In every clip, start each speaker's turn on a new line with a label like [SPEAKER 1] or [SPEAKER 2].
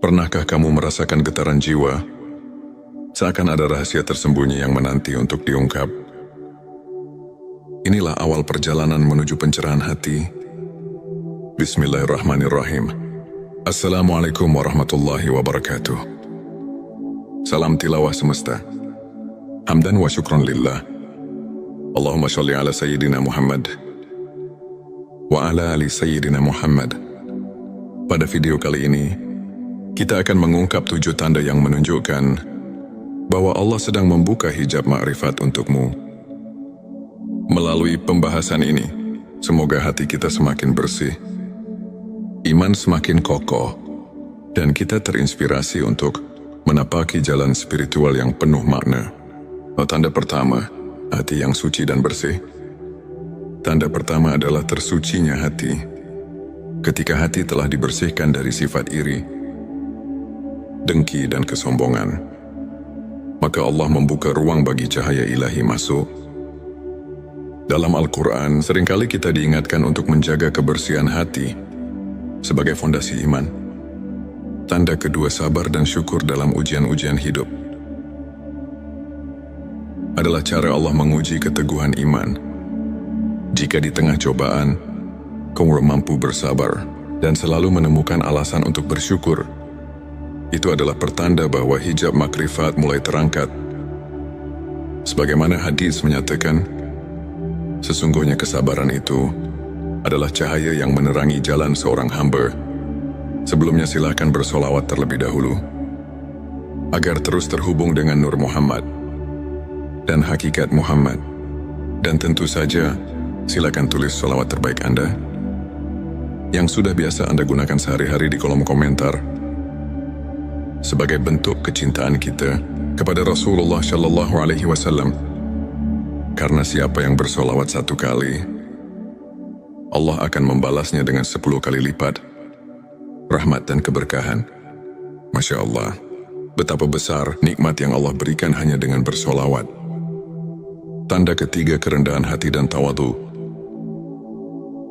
[SPEAKER 1] Pernahkah kamu merasakan getaran jiwa? Seakan ada rahasia tersembunyi yang menanti untuk diungkap. Inilah awal perjalanan menuju pencerahan hati. Bismillahirrahmanirrahim. Assalamualaikum warahmatullahi wabarakatuh. Salam tilawah semesta. Hamdan wa syukron lillah. Allahumma sholli ala Sayyidina Muhammad wa ala ali Sayyidina Muhammad. Pada video kali ini, kita akan mengungkap 7 tanda yang menunjukkan bahwa Allah sedang membuka hijab ma'rifat untukmu. Melalui pembahasan ini, semoga hati kita semakin bersih, iman semakin kokoh, dan kita terinspirasi untuk menapaki jalan spiritual yang penuh makna. Tanda pertama, hati yang suci dan bersih. Tanda pertama adalah tersucinya hati. Ketika hati telah dibersihkan dari sifat iri, dengki dan kesombongan, maka Allah membuka ruang bagi cahaya ilahi masuk. Dalam Al-Quran, seringkali kita diingatkan untuk menjaga kebersihan hati sebagai fondasi iman. Tanda kedua, sabar dan syukur dalam ujian-ujian hidup. Adalah cara Allah menguji keteguhan iman. Jika di tengah cobaan, kamu mampu bersabar dan selalu menemukan alasan untuk bersyukur, itu adalah pertanda bahwa hijab makrifat mulai terangkat. Sebagaimana hadis menyatakan, sesungguhnya kesabaran itu adalah cahaya yang menerangi jalan seorang hamba. Sebelumnya silakan bersolawat terlebih dahulu, agar terus terhubung dengan Nur Muhammad dan hakikat Muhammad. Dan tentu saja, silakan tulis solawat terbaik Anda, yang sudah biasa Anda gunakan sehari-hari di kolom komentar, sebagai bentuk kecintaan kita kepada Rasulullah Shallallahu Alaihi Wasallam. Karena siapa yang bersolawat 1 kali, Allah akan membalasnya dengan 10 kali lipat rahmat dan keberkahan. Masya Allah, betapa besar nikmat yang Allah berikan hanya dengan bersolawat. Tanda ketiga, kerendahan hati dan tawadu.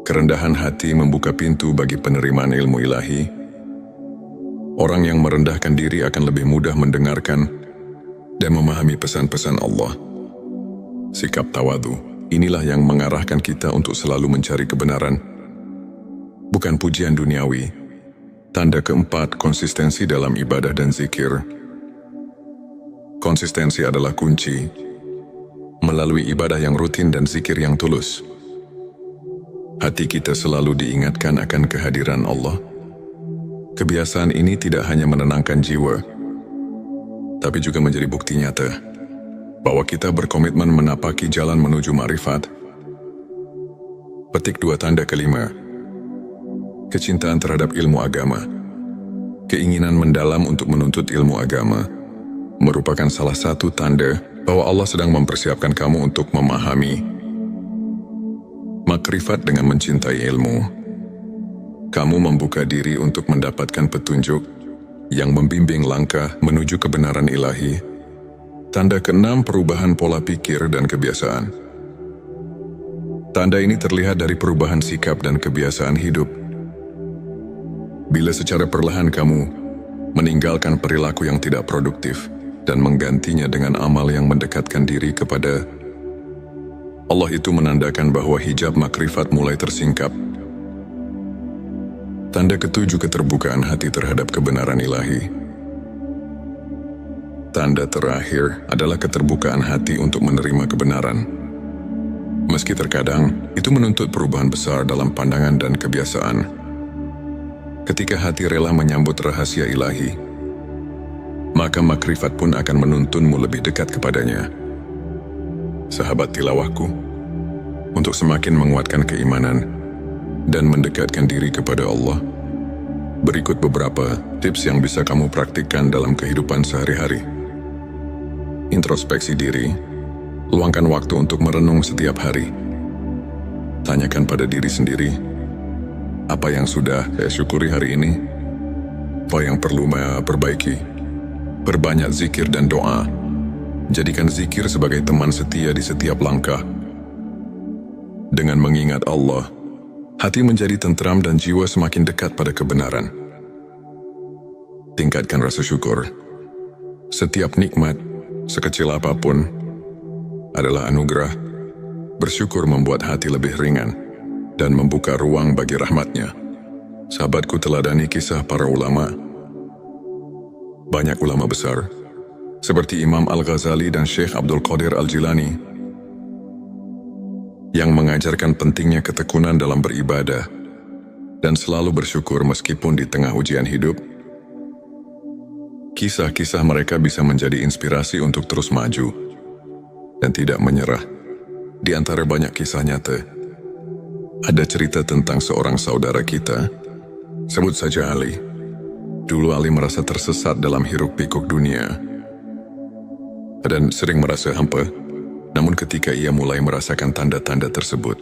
[SPEAKER 1] Kerendahan hati membuka pintu bagi penerimaan ilmu ilahi. Orang yang merendahkan diri akan lebih mudah mendengarkan dan memahami pesan-pesan Allah. Sikap tawadu, inilah yang mengarahkan kita untuk selalu mencari kebenaran, bukan pujian duniawi. Tanda keempat, konsistensi dalam ibadah dan zikir. Konsistensi adalah kunci. Melalui ibadah yang rutin dan zikir yang tulus, hati kita selalu diingatkan akan kehadiran Allah. Kebiasaan ini tidak hanya menenangkan jiwa, tapi juga menjadi bukti nyata bahwa kita berkomitmen menapaki jalan menuju ma'rifat. Petik 2, tanda kelima, kecintaan terhadap ilmu agama. Keinginan mendalam untuk menuntut ilmu agama merupakan salah satu tanda bahwa Allah sedang mempersiapkan kamu untuk memahami makrifat. Dengan mencintai ilmu, kamu membuka diri untuk mendapatkan petunjuk yang membimbing langkah menuju kebenaran ilahi. Tanda keenam, perubahan pola pikir dan kebiasaan. Tanda ini terlihat dari perubahan sikap dan kebiasaan hidup. Bila secara perlahan kamu meninggalkan perilaku yang tidak produktif dan menggantinya dengan amal yang mendekatkan diri kepada Allah, itu menandakan bahwa hijab makrifat mulai tersingkap. Tanda ketujuh, keterbukaan hati terhadap kebenaran ilahi. Tanda terakhir adalah keterbukaan hati untuk menerima kebenaran. Meski terkadang itu menuntut perubahan besar dalam pandangan dan kebiasaan. Ketika hati rela menyambut rahasia ilahi, maka makrifat pun akan menuntunmu lebih dekat kepadanya. Sahabat tilawahku, untuk semakin menguatkan keimanan dan mendekatkan diri kepada Allah, berikut beberapa tips yang bisa kamu praktikkan dalam kehidupan sehari-hari. Introspeksi diri. Luangkan waktu untuk merenung setiap hari. Tanyakan pada diri sendiri, apa yang sudah saya syukuri hari ini? Apa yang perlu saya perbaiki? Perbanyak zikir dan doa. Jadikan zikir sebagai teman setia di setiap langkah. Dengan mengingat Allah, hati menjadi tentram dan jiwa semakin dekat pada kebenaran. Tingkatkan rasa syukur. Setiap nikmat, sekecil apapun, adalah anugerah. Bersyukur membuat hati lebih ringan dan membuka ruang bagi rahmatnya. Sahabatku, teladani kisah para ulama. Banyak ulama besar, seperti Imam Al-Ghazali dan Syekh Abdul Qadir Al-Jilani, yang mengajarkan pentingnya ketekunan dalam beribadah dan selalu bersyukur meskipun di tengah ujian hidup. Kisah-kisah mereka bisa menjadi inspirasi untuk terus maju dan tidak menyerah. Di antara banyak kisah nyata, ada cerita tentang seorang saudara kita, sebut saja Ali. Dulu Ali merasa tersesat dalam hiruk-pikuk dunia dan sering merasa hampa. Namun ketika ia mulai merasakan tanda-tanda tersebut,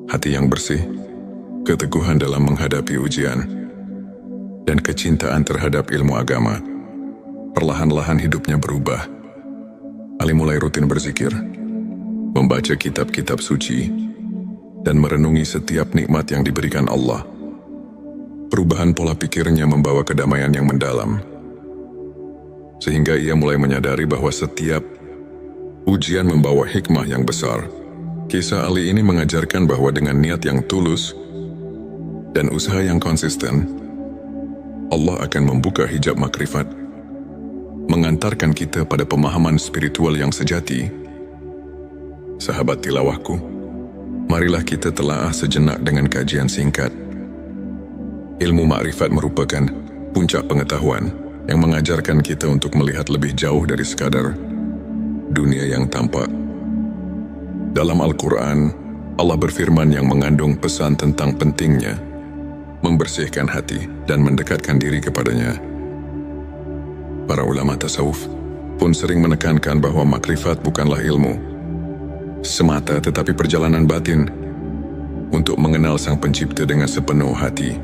[SPEAKER 1] hati yang bersih, keteguhan dalam menghadapi ujian, dan kecintaan terhadap ilmu agama, perlahan-lahan hidupnya berubah. Ali mulai rutin berzikir, membaca kitab-kitab suci, dan merenungi setiap nikmat yang diberikan Allah. Perubahan pola pikirnya membawa kedamaian yang mendalam, sehingga ia mulai menyadari bahwa setiap ujian membawa hikmah yang besar. Kisah Ali ini mengajarkan bahwa dengan niat yang tulus dan usaha yang konsisten, Allah akan membuka hijab makrifat, mengantarkan kita pada pemahaman spiritual yang sejati. Sahabat tilawahku, marilah kita telaah sejenak dengan kajian singkat. Ilmu makrifat merupakan puncak pengetahuan yang mengajarkan kita untuk melihat lebih jauh dari sekadar dunia yang tampak. Dalam Al-Quran, Allah berfirman yang mengandung pesan tentang pentingnya membersihkan hati dan mendekatkan diri kepadanya. Para ulama tasawuf pun sering menekankan bahwa makrifat bukanlah ilmu semata, tetapi perjalanan batin untuk mengenal Sang Pencipta dengan sepenuh hati.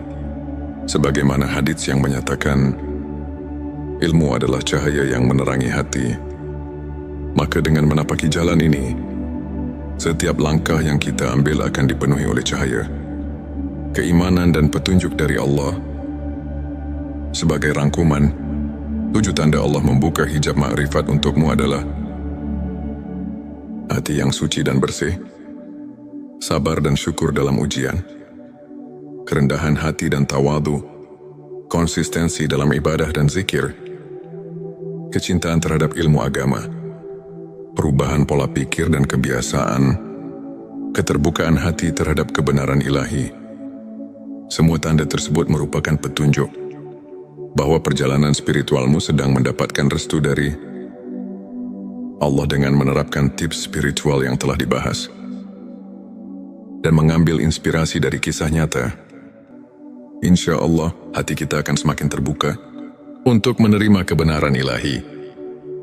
[SPEAKER 1] Sebagaimana hadits yang menyatakan, ilmu adalah cahaya yang menerangi hati. Maka dengan menapaki jalan ini, setiap langkah yang kita ambil akan dipenuhi oleh cahaya, keimanan dan petunjuk dari Allah. Sebagai rangkuman, 7 tanda Allah membuka hijab makrifat untukmu adalah hati yang suci dan bersih, sabar dan syukur dalam ujian, kerendahan hati dan tawadu, konsistensi dalam ibadah dan zikir, kecintaan terhadap ilmu agama, perubahan pola pikir dan kebiasaan, keterbukaan hati terhadap kebenaran ilahi. Semua tanda tersebut merupakan petunjuk bahwa perjalanan spiritualmu sedang mendapatkan restu dari Allah dengan menerapkan tips spiritual yang telah dibahas dan mengambil inspirasi dari kisah nyata. Insya Allah, hati kita akan semakin terbuka untuk menerima kebenaran ilahi.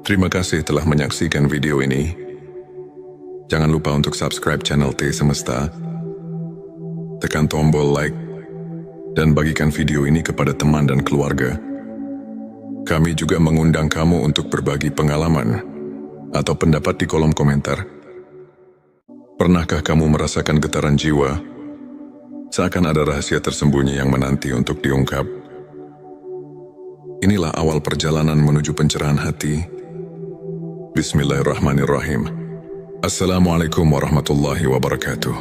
[SPEAKER 1] Terima kasih telah menyaksikan video ini. Jangan lupa untuk subscribe channel T Semesta, tekan tombol like, dan bagikan video ini kepada teman dan keluarga. Kami juga mengundang kamu untuk berbagi pengalaman atau pendapat di kolom komentar. Pernahkah kamu merasakan getaran jiwa, seakan ada rahasia tersembunyi yang menanti untuk diungkap? Inilah awal perjalanan menuju pencerahan hati. Bismillahirrahmanirrahim. Assalamualaikum warahmatullahi wabarakatuh.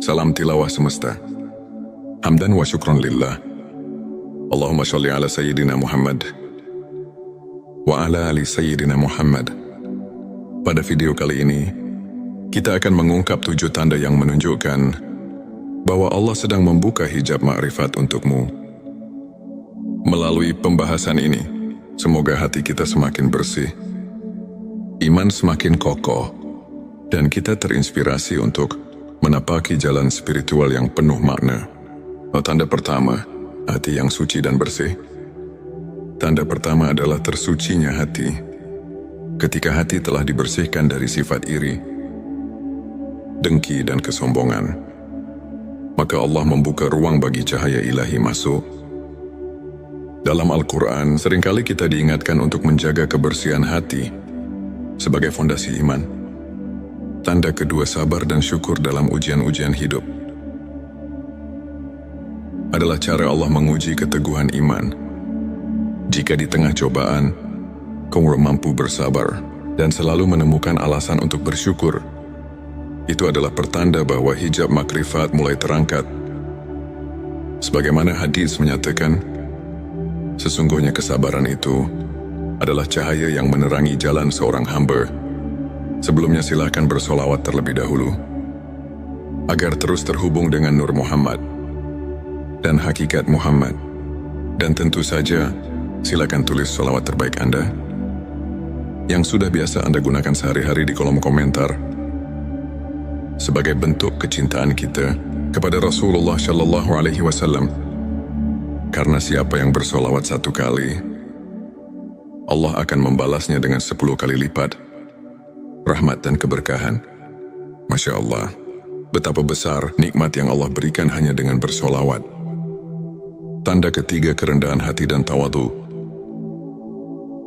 [SPEAKER 1] Salam tilawah semesta. Hamdan wa syukron lillah. Allahumma sholli ala Sayyidina Muhammad wa ala ali Sayyidina Muhammad. Pada video kali ini, kita akan mengungkap 7 tanda yang menunjukkan bahwa Allah sedang membuka hijab makrifat untukmu. Melalui pembahasan ini, semoga hati kita semakin bersih, iman semakin kokoh, dan kita terinspirasi untuk menapaki jalan spiritual yang penuh makna. Tanda pertama, hati yang suci dan bersih. Tanda pertama adalah tersucinya hati. Ketika hati telah dibersihkan dari sifat iri, dengki dan kesombongan, maka Allah membuka ruang bagi cahaya ilahi masuk. Dalam Al-Quran, seringkali kita diingatkan untuk menjaga kebersihan hati sebagai fondasi iman. Tanda kedua, sabar dan syukur dalam ujian-ujian hidup. adalah cara Allah menguji keteguhan iman. Jika di tengah cobaan, kamu mampu bersabar dan selalu menemukan alasan untuk bersyukur, itu adalah pertanda bahwa hijab makrifat mulai terangkat. Sebagaimana hadis menyatakan, sesungguhnya kesabaran itu adalah cahaya yang menerangi jalan seorang hamba. Sebelumnya silakan bersolawat terlebih dahulu, agar terus terhubung dengan Nur Muhammad dan hakikat Muhammad. Dan tentu saja, silakan tulis solawat terbaik Anda, yang sudah biasa Anda gunakan sehari-hari di kolom komentar, sebagai bentuk kecintaan kita kepada Rasulullah Shallallahu Alaihi Wasallam. Karena siapa yang bersolawat 1 kali, Allah akan membalasnya dengan 10 kali lipat rahmat dan keberkahan. Masya Allah, betapa besar nikmat yang Allah berikan hanya dengan bersolawat. Tanda ketiga, kerendahan hati dan tawadu.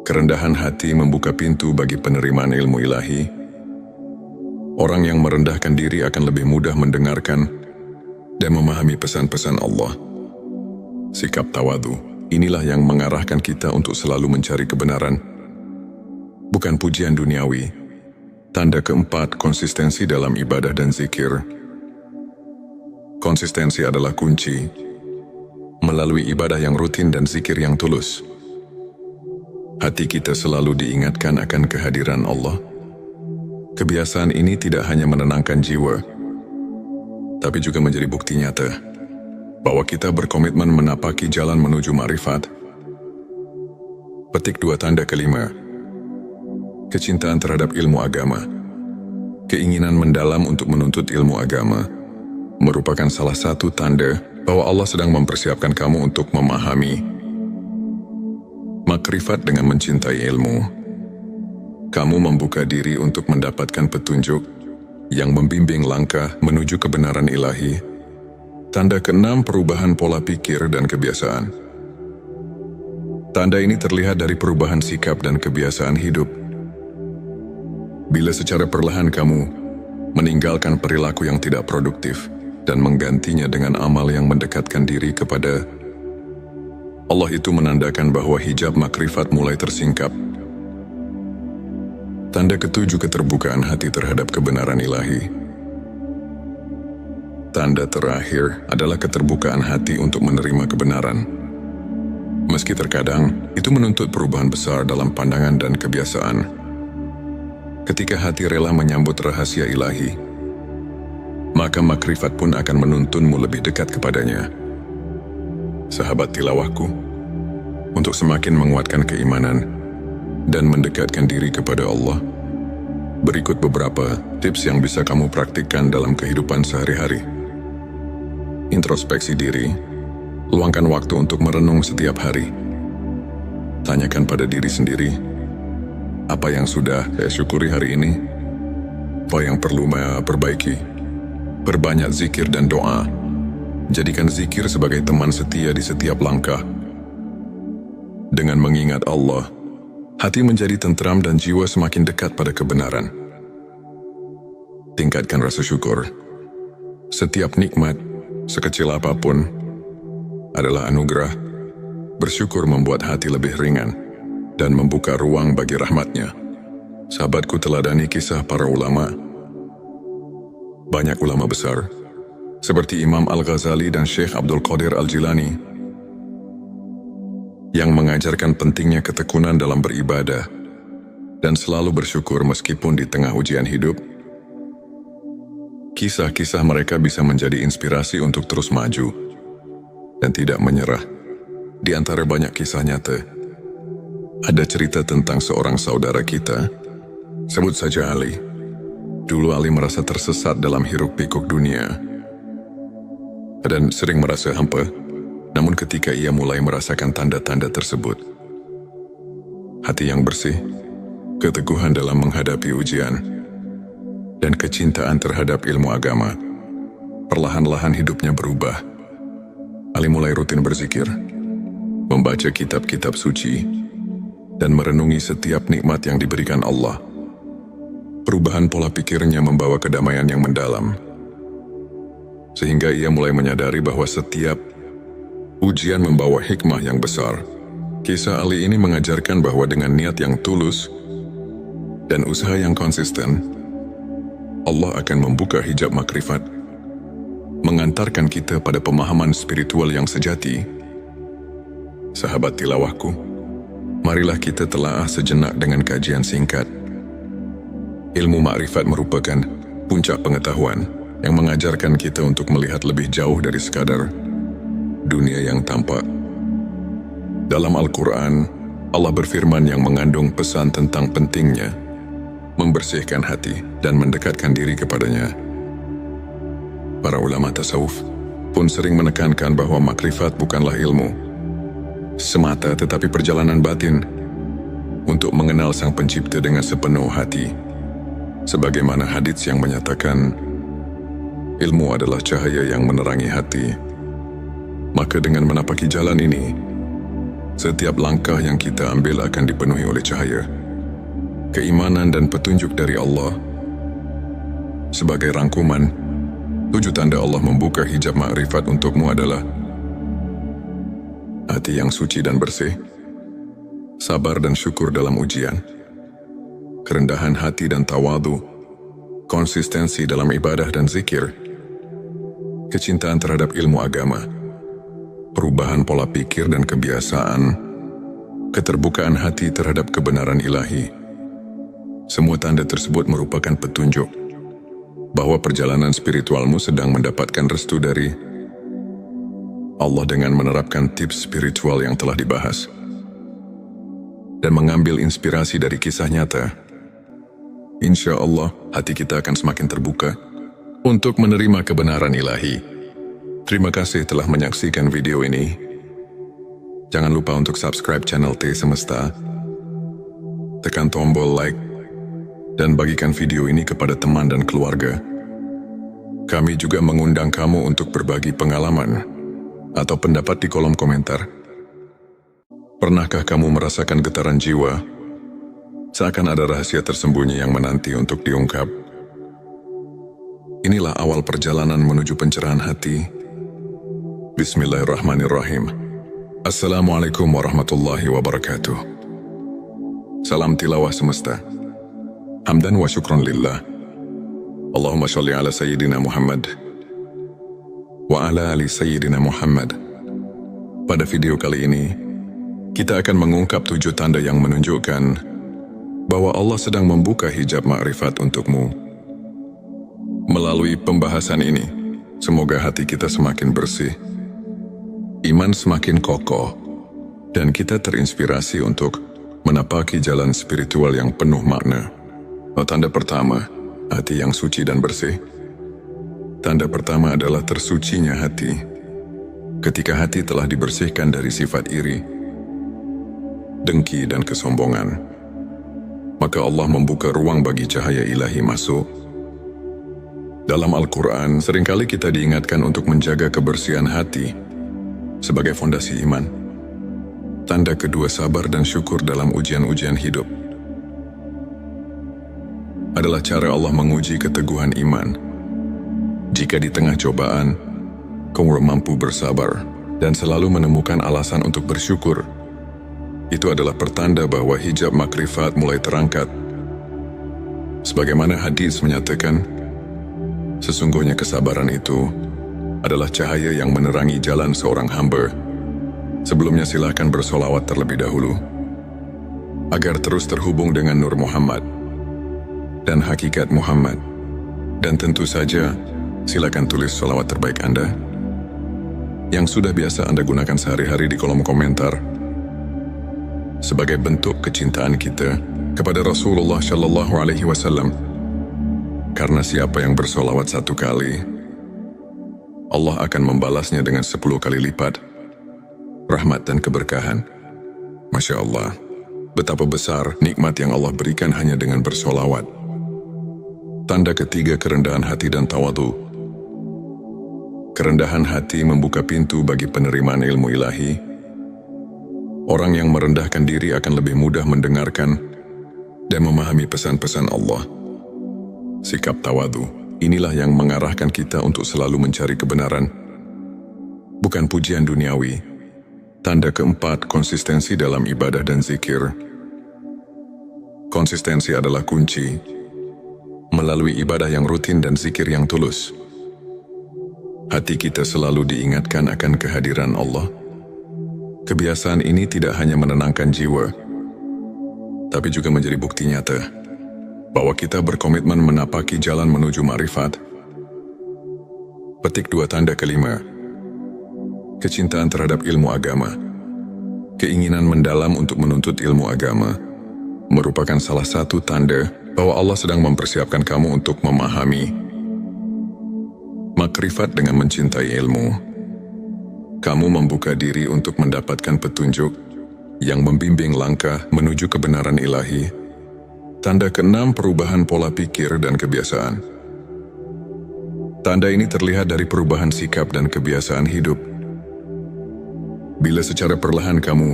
[SPEAKER 1] Kerendahan hati membuka pintu bagi penerimaan ilmu ilahi. Orang yang merendahkan diri akan lebih mudah mendengarkan dan memahami pesan-pesan Allah. Sikap tawadu, inilah yang mengarahkan kita untuk selalu mencari kebenaran, bukan pujian duniawi. Tanda keempat, konsistensi dalam ibadah dan zikir. Konsistensi adalah kunci. Melalui ibadah yang rutin dan zikir yang tulus, hati kita selalu diingatkan akan kehadiran Allah. Kebiasaan ini tidak hanya menenangkan jiwa, tapi juga menjadi bukti nyata bahwa kita berkomitmen menapaki jalan menuju ma'rifat. Petik 2, tanda kelima, kecintaan terhadap ilmu agama. Keinginan mendalam untuk menuntut ilmu agama merupakan salah satu tanda bahwa Allah sedang mempersiapkan kamu untuk memahami makrifat. Dengan mencintai ilmu, kamu membuka diri untuk mendapatkan petunjuk yang membimbing langkah menuju kebenaran ilahi. Tanda keenam, perubahan pola pikir dan kebiasaan. Tanda ini terlihat dari perubahan sikap dan kebiasaan hidup. Bila secara perlahan kamu meninggalkan perilaku yang tidak produktif dan menggantinya dengan amal yang mendekatkan diri kepada Allah, itu menandakan bahwa hijab makrifat mulai tersingkap. Tanda ketujuh, keterbukaan hati terhadap kebenaran ilahi. Tanda terakhir adalah keterbukaan hati untuk menerima kebenaran. Meski terkadang itu menuntut perubahan besar dalam pandangan dan kebiasaan. Ketika hati rela menyambut rahasia ilahi, maka makrifat pun akan menuntunmu lebih dekat kepadanya. Sahabat tilawahku, untuk semakin menguatkan keimanan dan mendekatkan diri kepada Allah, berikut beberapa tips yang bisa kamu praktikkan dalam kehidupan sehari-hari. Introspeksi diri. Luangkan waktu untuk merenung setiap hari. Tanyakan pada diri sendiri, apa yang sudah saya syukuri hari ini? Apa yang perlu saya perbaiki? Perbanyak zikir dan doa. Jadikan zikir sebagai teman setia di setiap langkah. Dengan mengingat Allah, hati menjadi tentram dan jiwa semakin dekat pada kebenaran. Tingkatkan rasa syukur. Setiap nikmat, sekecil apapun, adalah anugerah. Bersyukur membuat hati lebih ringan dan membuka ruang bagi rahmatnya. Sahabatku, teladani kisah para ulama. Banyak ulama besar, seperti Imam Al-Ghazali dan Syekh Abdul Qadir Al-Jilani, yang mengajarkan pentingnya ketekunan dalam beribadah dan selalu bersyukur meskipun di tengah ujian hidup. Kisah-kisah mereka bisa menjadi inspirasi untuk terus maju dan tidak menyerah. Di antara banyak kisah nyata, ada cerita tentang seorang saudara kita, sebut saja Ali. Dulu Ali merasa tersesat dalam hiruk-pikuk dunia dan sering merasa hampa. Namun ketika ia mulai merasakan tanda-tanda tersebut, hati yang bersih, keteguhan dalam menghadapi ujian, dan kecintaan terhadap ilmu agama, perlahan-lahan hidupnya berubah. Ali mulai rutin berzikir, membaca kitab-kitab suci, dan merenungi setiap nikmat yang diberikan Allah. Perubahan pola pikirnya membawa kedamaian yang mendalam, sehingga ia mulai menyadari bahwa setiap Ujian membawa hikmah yang besar. Kisah Ali ini mengajarkan bahwa dengan niat yang tulus dan usaha yang konsisten, Allah akan membuka hijab makrifat, mengantarkan kita pada pemahaman spiritual yang sejati. Sahabat tilawahku, marilah kita telaah sejenak dengan kajian singkat. Ilmu makrifat merupakan puncak pengetahuan yang mengajarkan kita untuk melihat lebih jauh dari sekadar dunia yang tampak. Dalam Al-Quran, Allah berfirman yang mengandung pesan tentang pentingnya membersihkan hati dan mendekatkan diri kepadanya. Para ulama tasawuf pun sering menekankan bahwa makrifat bukanlah ilmu semata, tetapi perjalanan batin untuk mengenal Sang Pencipta dengan sepenuh hati. Sebagaimana hadits yang menyatakan, ilmu adalah cahaya yang menerangi hati. Maka dengan menapaki jalan ini, setiap langkah yang kita ambil akan dipenuhi oleh cahaya, keimanan dan petunjuk dari Allah. Sebagai rangkuman, 7 tanda Allah membuka hijab makrifat untukmu adalah hati yang suci dan bersih, sabar dan syukur dalam ujian, kerendahan hati dan tawadu, konsistensi dalam ibadah dan zikir, kecintaan terhadap ilmu agama, perubahan pola pikir dan kebiasaan, keterbukaan hati terhadap kebenaran ilahi. Semua tanda tersebut merupakan petunjuk bahwa perjalanan spiritualmu sedang mendapatkan restu dari Allah dengan menerapkan tips spiritual yang telah dibahas dan mengambil inspirasi dari kisah nyata. Insya Allah, hati kita akan semakin terbuka untuk menerima kebenaran ilahi. Terima kasih telah menyaksikan video ini. Jangan lupa untuk subscribe channel T Semesta, tekan tombol like, dan bagikan video ini kepada teman dan keluarga. Kami juga mengundang kamu untuk berbagi pengalaman atau pendapat di kolom komentar. Pernahkah kamu merasakan getaran jiwa? Seakan ada rahasia tersembunyi yang menanti untuk diungkap. Inilah awal perjalanan menuju pencerahan hati. Bismillahirrahmanirrahim. Assalamualaikum warahmatullahi wabarakatuh. Salam tilawah semesta. Hamdan wa syukron lillah. Allahumma sholli ala Sayyidina Muhammad wa ala ali Sayyidina Muhammad. Pada video kali ini, kita akan mengungkap 7 tanda yang menunjukkan bahwa Allah sedang membuka hijab makrifat untukmu. Melalui pembahasan ini, semoga hati kita semakin bersih, iman semakin kokoh, dan kita terinspirasi untuk menapaki jalan spiritual yang penuh makna. Tanda pertama, hati yang suci dan bersih. Tanda pertama adalah tersucinya hati. Ketika hati telah dibersihkan dari sifat iri, dengki dan kesombongan, maka Allah membuka ruang bagi cahaya ilahi masuk. Dalam Al-Quran, seringkali kita diingatkan untuk menjaga kebersihan hati sebagai fondasi iman. Tanda kedua, sabar dan syukur dalam ujian-ujian hidup. Adalah cara Allah menguji keteguhan iman. Jika di tengah cobaan, kamu mampu bersabar dan selalu menemukan alasan untuk bersyukur, itu adalah pertanda bahwa hijab makrifat mulai terangkat. Sebagaimana hadis menyatakan, sesungguhnya kesabaran itu adalah cahaya yang menerangi jalan seorang hamba. Sebelumnya silakan bersolawat terlebih dahulu, agar terus terhubung dengan Nur Muhammad dan hakikat Muhammad. Dan tentu saja, silakan tulis solawat terbaik Anda yang sudah biasa Anda gunakan sehari-hari di kolom komentar, sebagai bentuk kecintaan kita kepada Rasulullah Shallallahu Alaihi Wasallam. Karena siapa yang bersolawat 1 kali, Allah akan membalasnya dengan 10 kali lipat rahmat dan keberkahan. Masya Allah, betapa besar nikmat yang Allah berikan hanya dengan bersolawat. Tanda ketiga, kerendahan hati dan tawadu. Kerendahan hati membuka pintu bagi penerimaan ilmu ilahi. Orang yang merendahkan diri akan lebih mudah mendengarkan dan memahami pesan-pesan Allah. Sikap tawadu, inilah yang mengarahkan kita untuk selalu mencari kebenaran, bukan pujian duniawi. Tanda keempat, konsistensi dalam ibadah dan zikir. Konsistensi adalah kunci. Melalui ibadah yang rutin dan zikir yang tulus, hati kita selalu diingatkan akan kehadiran Allah. Kebiasaan ini tidak hanya menenangkan jiwa, tapi juga menjadi bukti nyata bahwa kita berkomitmen menapaki jalan menuju ma'rifat. Petik 2 tanda kelima. Kecintaan terhadap ilmu agama. Keinginan mendalam untuk menuntut ilmu agama merupakan salah satu tanda bahwa Allah sedang mempersiapkan kamu untuk memahami makrifat. Dengan mencintai ilmu, kamu membuka diri untuk mendapatkan petunjuk yang membimbing langkah menuju kebenaran ilahi. Tanda keenam, perubahan pola pikir dan kebiasaan. Tanda ini terlihat dari perubahan sikap dan kebiasaan hidup. Bila secara perlahan kamu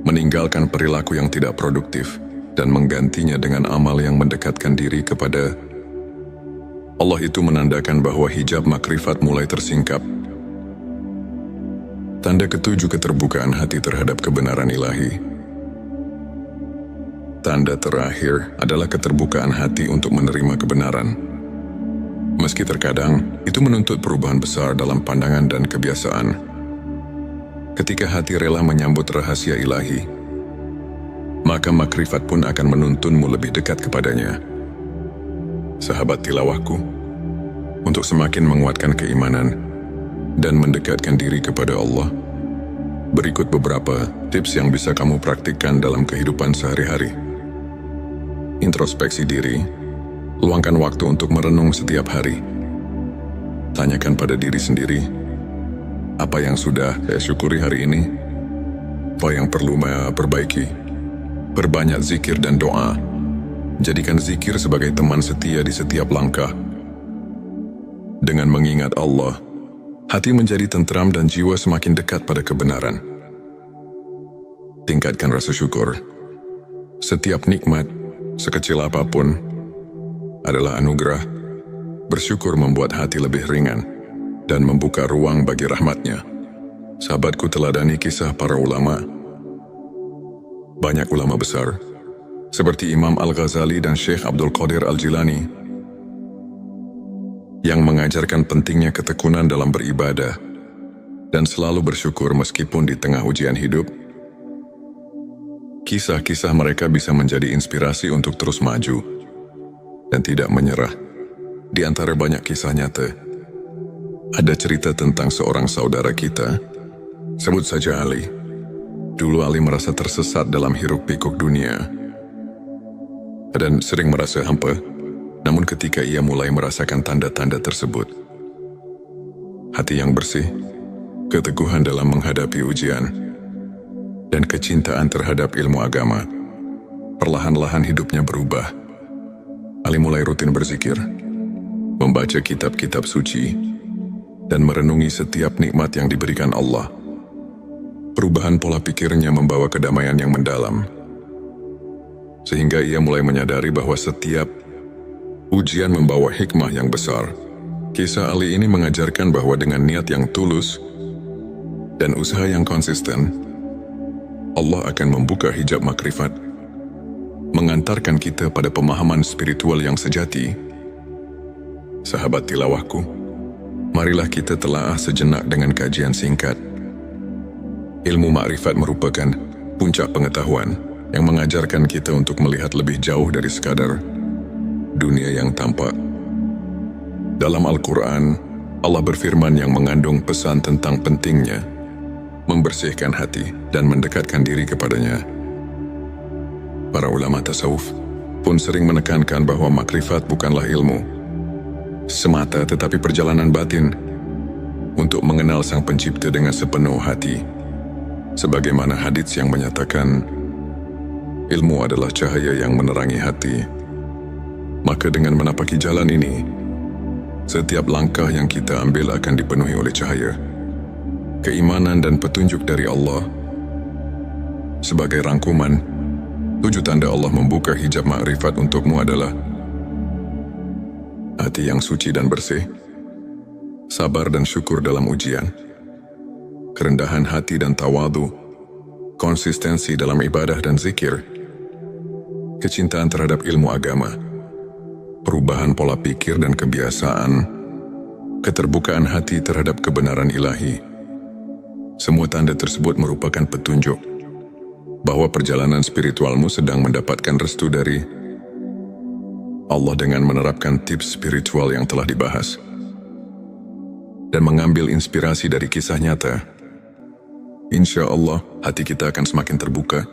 [SPEAKER 1] meninggalkan perilaku yang tidak produktif dan menggantinya dengan amal yang mendekatkan diri kepada Allah, itu menandakan bahwa hijab makrifat mulai tersingkap. Tanda ketujuh, keterbukaan hati terhadap kebenaran ilahi. Tanda terakhir adalah keterbukaan hati untuk menerima kebenaran. Meski terkadang itu menuntut perubahan besar dalam pandangan dan kebiasaan. Ketika hati rela menyambut rahasia ilahi, maka makrifat pun akan menuntunmu lebih dekat kepadanya. Sahabat tilawahku, untuk semakin menguatkan keimanan dan mendekatkan diri kepada Allah, berikut beberapa tips yang bisa kamu praktikkan dalam kehidupan sehari-hari. Introspeksi diri. Luangkan waktu untuk merenung setiap hari. Tanyakan pada diri sendiri, apa yang sudah saya syukuri hari ini? Apa yang perlu saya perbaiki? Perbanyak zikir dan doa. Jadikan zikir sebagai teman setia di setiap langkah. Dengan mengingat Allah, hati menjadi tentram dan jiwa semakin dekat pada kebenaran. Tingkatkan rasa syukur. Setiap nikmat, sekecil apapun, adalah anugerah. Bersyukur membuat hati lebih ringan dan membuka ruang bagi rahmatnya. Sahabatku, teladani kisah para ulama. Banyak ulama besar, seperti Imam Al-Ghazali dan Syekh Abdul Qadir Al-Jilani, yang mengajarkan pentingnya ketekunan dalam beribadah dan selalu bersyukur meskipun di tengah ujian hidup. Kisah-kisah mereka bisa menjadi inspirasi untuk terus maju dan tidak menyerah. Di antara banyak kisah nyata, ada cerita tentang seorang saudara kita, sebut saja Ali. Dulu Ali merasa tersesat dalam hiruk-pikuk dunia dan sering merasa hampa. Namun ketika ia mulai merasakan tanda-tanda tersebut, hati yang bersih, keteguhan dalam menghadapi ujian, dan kecintaan terhadap ilmu agama, perlahan-lahan hidupnya berubah. Ali mulai rutin berzikir, membaca kitab-kitab suci, dan merenungi setiap nikmat yang diberikan Allah. Perubahan pola pikirnya membawa kedamaian yang mendalam, sehingga ia mulai menyadari bahwa setiap ujian membawa hikmah yang besar. Kisah Ali ini mengajarkan bahwa dengan niat yang tulus dan usaha yang konsisten, Allah akan membuka hijab makrifat, mengantarkan kita pada pemahaman spiritual yang sejati. Sahabat tilawahku, marilah kita telaah sejenak dengan kajian singkat. Ilmu makrifat merupakan puncak pengetahuan yang mengajarkan kita untuk melihat lebih jauh dari sekadar dunia yang tampak. Dalam Al-Quran, Allah berfirman yang mengandung pesan tentang pentingnya membersihkan hati dan mendekatkan diri kepadanya. Para ulama tasawuf pun sering menekankan bahwa makrifat bukanlah ilmu semata, tetapi perjalanan batin untuk mengenal Sang Pencipta dengan sepenuh hati. Sebagaimana hadits yang menyatakan, ilmu adalah cahaya yang menerangi hati. Maka dengan menapaki jalan ini, setiap langkah yang kita ambil akan dipenuhi oleh cahaya, keimanan dan petunjuk dari Allah. Sebagai rangkuman, 7 tanda Allah membuka hijab makrifat untukmu adalah hati yang suci dan bersih, sabar dan syukur dalam ujian, kerendahan hati dan tawadu, konsistensi dalam ibadah dan zikir, kecintaan terhadap ilmu agama, perubahan pola pikir dan kebiasaan, keterbukaan hati terhadap kebenaran ilahi. Semua tanda tersebut merupakan petunjuk bahwa perjalanan spiritualmu sedang mendapatkan restu dari Allah dengan menerapkan tips spiritual yang telah dibahas dan mengambil inspirasi dari kisah nyata. Insya Allah, hati kita akan semakin terbuka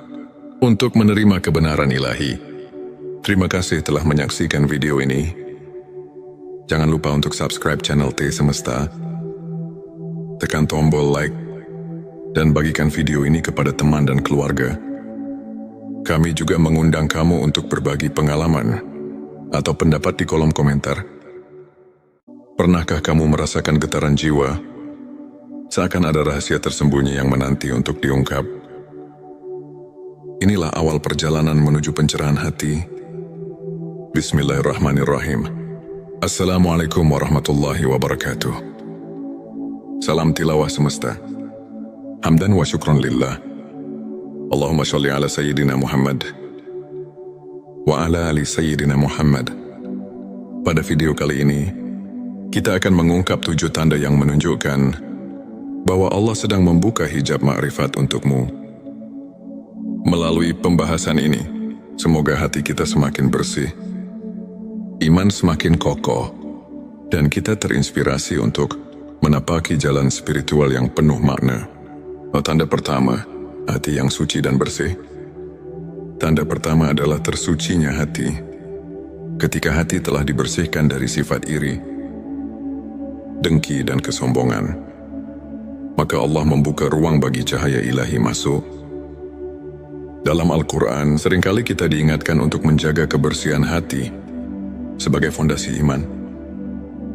[SPEAKER 1] untuk menerima kebenaran ilahi. Terima kasih telah menyaksikan video ini. Jangan lupa untuk subscribe channel T Semesta, tekan tombol like, dan bagikan video ini kepada teman dan keluarga. Kami juga mengundang kamu untuk berbagi pengalaman atau pendapat di kolom komentar. Pernahkah kamu merasakan getaran jiwa? Seakan ada rahasia tersembunyi yang menanti untuk diungkap. Inilah awal perjalanan menuju pencerahan hati. Bismillahirrahmanirrahim. Assalamualaikum warahmatullahi wabarakatuh. Salam tilawah semesta. Hamdan wa syukron lillah. Allahumma sholli ala Sayyidina Muhammad wa ala ali Sayyidina Muhammad. Pada video kali ini, kita akan mengungkap 7 tanda yang menunjukkan bahwa Allah sedang membuka hijab ma'rifat untukmu. Melalui pembahasan ini, semoga hati kita semakin bersih, iman semakin kokoh, dan kita terinspirasi untuk menapaki jalan spiritual yang penuh makna. Tanda pertama, hati yang suci dan bersih. Tanda pertama adalah tersucinya hati. Ketika hati telah dibersihkan dari sifat iri, dengki dan kesombongan, maka Allah membuka ruang bagi cahaya ilahi masuk. Dalam Al-Quran, seringkali kita diingatkan untuk menjaga kebersihan hati sebagai fondasi iman.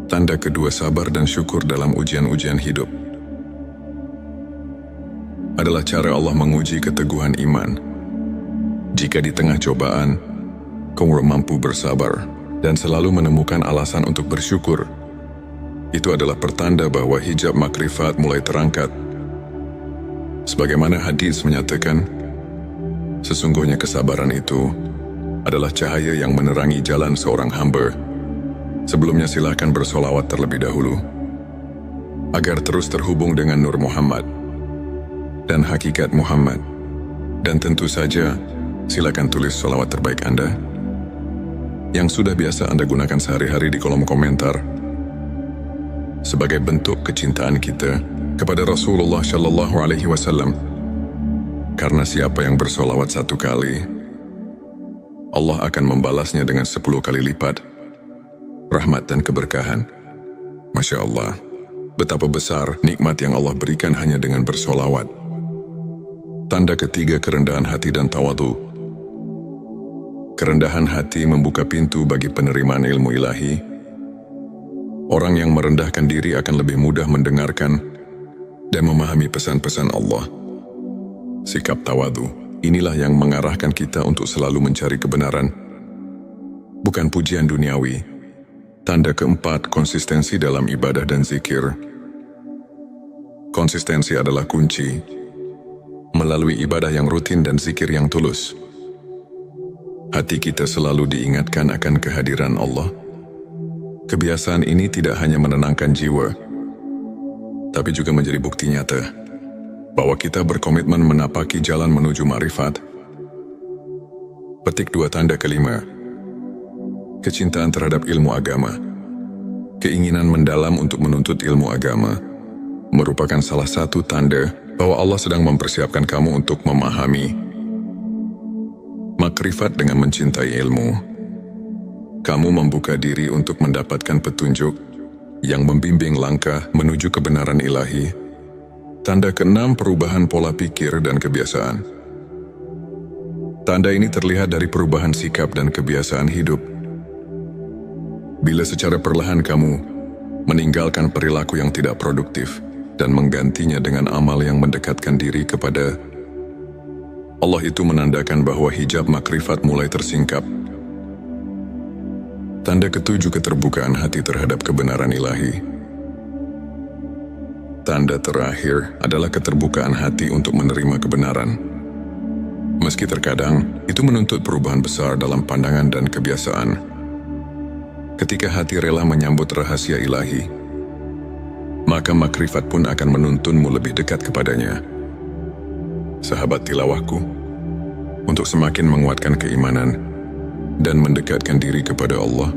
[SPEAKER 1] Tanda kedua, sabar dan syukur dalam ujian-ujian hidup. Adalah cara Allah menguji keteguhan iman. Jika di tengah cobaan, kamu mampu bersabar dan selalu menemukan alasan untuk bersyukur, itu adalah pertanda bahwa hijab makrifat mulai terangkat. Sebagaimana hadis menyatakan, sesungguhnya kesabaran itu adalah cahaya yang menerangi jalan seorang hamba. Sebelumnya silakan bersolawat terlebih dahulu, agar terus terhubung dengan Nur Muhammad dan hakikat Muhammad. Dan tentu saja, silakan tulis solawat terbaik Anda yang sudah biasa Anda gunakan sehari-hari di kolom komentar, sebagai bentuk kecintaan kita kepada Rasulullah Shallallahu Alaihi Wasallam. Karena siapa yang bersolawat 1 kali, Allah akan membalasnya dengan 10 kali lipat rahmat dan keberkahan. Masya Allah, betapa besar nikmat yang Allah berikan hanya dengan bersolawat. Tanda ketiga, kerendahan hati dan tawadu. Kerendahan hati membuka pintu bagi penerimaan ilmu ilahi. Orang yang merendahkan diri akan lebih mudah mendengarkan dan memahami pesan-pesan Allah. Sikap tawadu, inilah yang mengarahkan kita untuk selalu mencari kebenaran, bukan pujian duniawi. Tanda keempat, konsistensi dalam ibadah dan zikir. Konsistensi adalah kunci. Melalui ibadah yang rutin dan zikir yang tulus, hati kita selalu diingatkan akan kehadiran Allah. Kebiasaan ini tidak hanya menenangkan jiwa, tapi juga menjadi bukti nyata bahwa kita berkomitmen menapaki jalan menuju ma'rifat. Petik 2, tanda kelima, kecintaan terhadap ilmu agama. Keinginan mendalam untuk menuntut ilmu agama merupakan salah satu tanda bahwa Allah sedang mempersiapkan kamu untuk memahami makrifat. Dengan mencintai ilmu, kamu membuka diri untuk mendapatkan petunjuk yang membimbing langkah menuju kebenaran ilahi. Tanda keenam, perubahan pola pikir dan kebiasaan. Tanda ini terlihat dari perubahan sikap dan kebiasaan hidup. Bila secara perlahan kamu meninggalkan perilaku yang tidak produktif dan menggantinya dengan amal yang mendekatkan diri kepada Allah, itu menandakan bahwa hijab makrifat mulai tersingkap. Tanda ketujuh, keterbukaan hati terhadap kebenaran ilahi. Tanda terakhir adalah keterbukaan hati untuk menerima kebenaran. Meski terkadang itu menuntut perubahan besar dalam pandangan dan kebiasaan. Ketika hati rela menyambut rahasia ilahi, maka makrifat pun akan menuntunmu lebih dekat kepadanya. Sahabat tilawahku, untuk semakin menguatkan keimanan dan mendekatkan diri kepada Allah,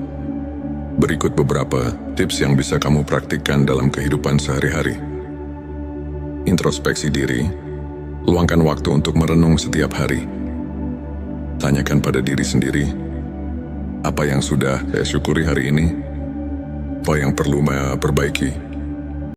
[SPEAKER 1] berikut beberapa tips yang bisa kamu praktikkan dalam kehidupan sehari-hari. Introspeksi diri, luangkan waktu untuk merenung setiap hari. Tanyakan pada diri sendiri, apa yang sudah saya syukuri hari ini? Apa yang perlu saya perbaiki?